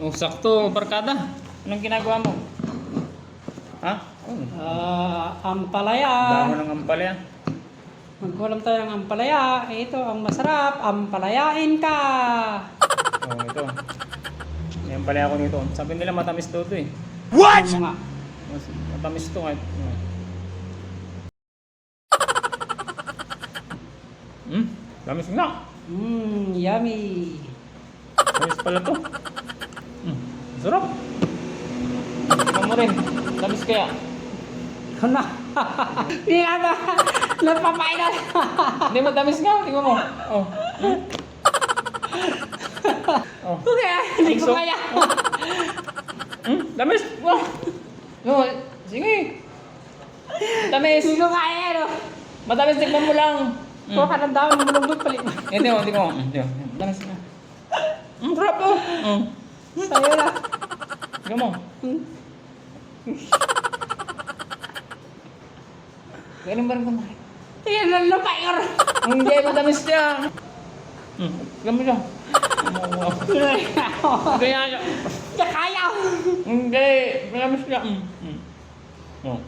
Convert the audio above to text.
Oh, sakto, barkada. Anong ginagawa mo? Ha? Oh, Ampalaya. damo ng ampalaya. Magkulam tayo ng ampalaya. Ito ang masarap. Ampalayain ka. Oh, ito. May ampalaya ko nito. Sabi nila matamis daw ito eh. What? Ano nga? Matamis ito kahit. Tamis nga. Yummy. Tamis pala to. Sarap. Tingnan mo rin. Tamis kaya. Ano? Hindi na ba? Napapain na. Hindi, matamis nga. Tingnan mo. Oh. Oh. Okay, hindi ko So- kaya. Tamis. Oh. No, sige. Tamis. Hindi ko kaya, no? Matamis, tignan mo lang. Kuha ka ng dami, mulunod palit. Tingnan mo. Tamis nga. Sarap to. Sa'yo na. Tingnan mo. Ganun ba rin kumain? Tingnan lang na payor. Hindi, matamis siya. Tingnan mo siya. Kaya siya. Hindi kaya. Hindi, matamis siya. Oh.